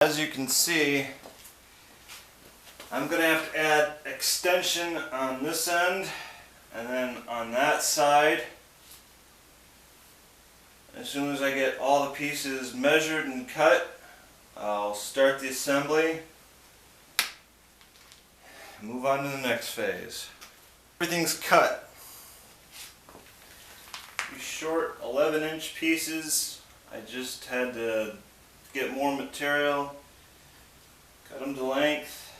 As you can see, I'm going to have to add extension on this end and then on that side. As soon as I get all the pieces measured and cut, I'll start the assembly and move on to the next phase. Everything's cut. These short 11-inch pieces, I just had to get more material, cut them to length.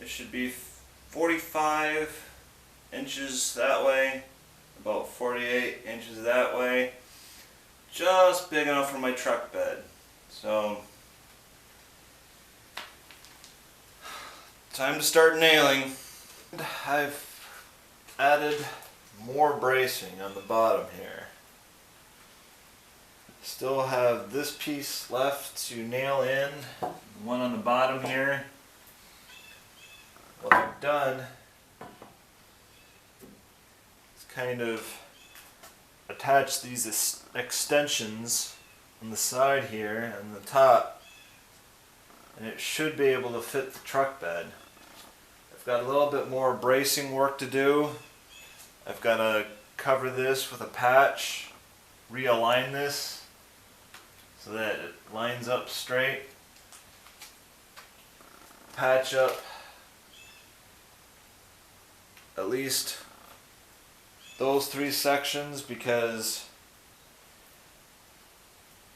It should be 45 inches that way, about 48 inches that way, just big enough for my truck bed. So, time to start nailing. I've added more bracing on the bottom here. Still have this piece left to nail in, the one on the bottom here. What I've done is kind of attach these extensions on the side here and the top, and it should be able to fit the truck bed. I've got a little bit more bracing work to do. I've got to cover this with a patch, realign this so that it lines up straight, patch up at least those 3 sections because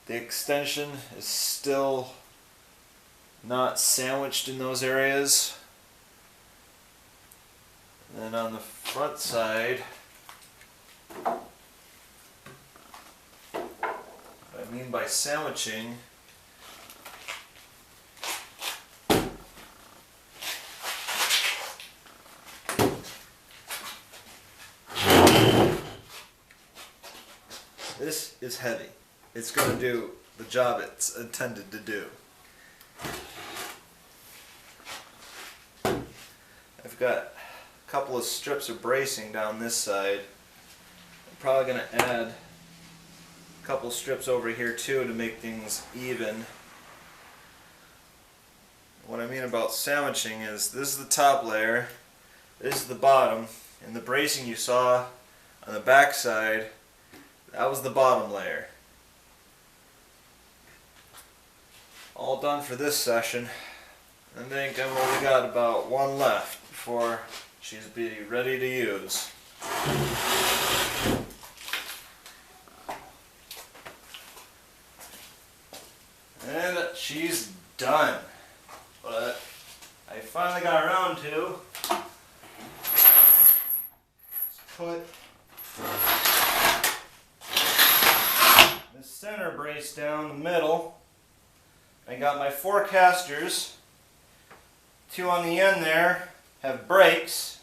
the extension is still not sandwiched in those areas. And then on the front side, what I mean by sandwiching this is heavy. It's going to do the job it's intended to do. I've got a couple of strips of bracing down this side. I'm probably going to add a couple strips over here too to make things even. What I mean about sandwiching is this is the top layer, this is the bottom, and the bracing you saw on the back side, that was the bottom layer. All done for this session. I think I've only got about one left before she's be ready to use. And she's done. But I finally got around to put the center brace down the middle. I got my 4 casters. 2 on the end there have brakes.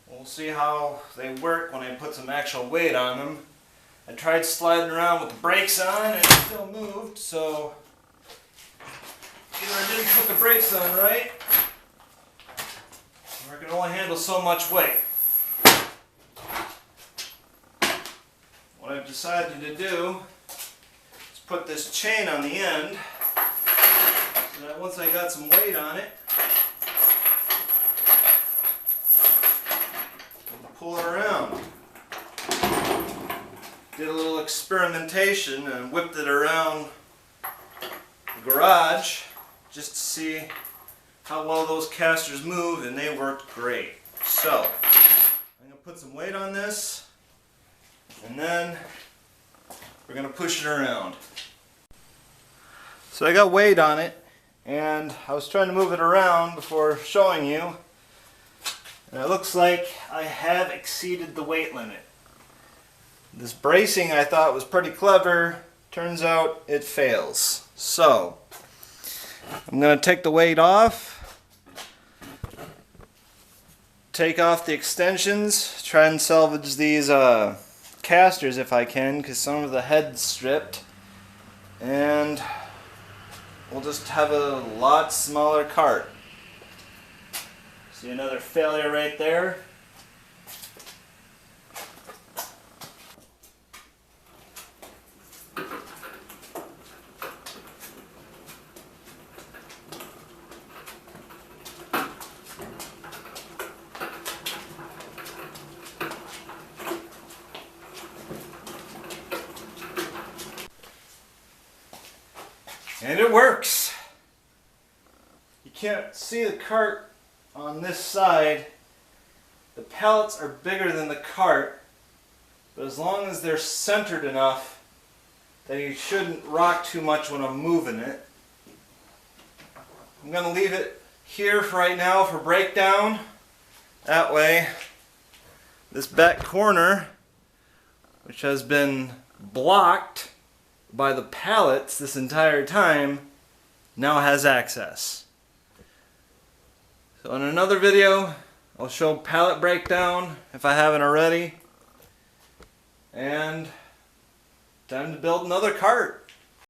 We'll see how they work when I put some actual weight on them. I tried sliding around with the brakes on and it still moved, so either I didn't put the brakes on right, or I can only handle so much weight. What I've decided to do is put this chain on the end so that once I got some weight on it, I can pull it around. Did a little experimentation and whipped it around the garage just to see how well those casters moved, and they worked great. So, I'm going to put some weight on this and then we're going to push it around. So I got weight on it and I was trying to move it around before showing you, and it looks like I have exceeded the weight limit. This bracing I thought was pretty clever, turns out it fails. So, I'm going to take the weight off, take off the extensions, try and salvage these casters if I can, because some of the head's stripped, and we'll just have a lot smaller cart. See another failure right there? And it works. You can't see the cart on this side. The pallets are bigger than the cart, but as long as they're centered enough that you shouldn't rock too much when I'm moving it. I'm going to leave it here for right now for breakdown. That way, this back corner, which has been blocked by the pallets this entire time, now has access. So in another video, I'll show pallet breakdown if I haven't already. And time to build another cart.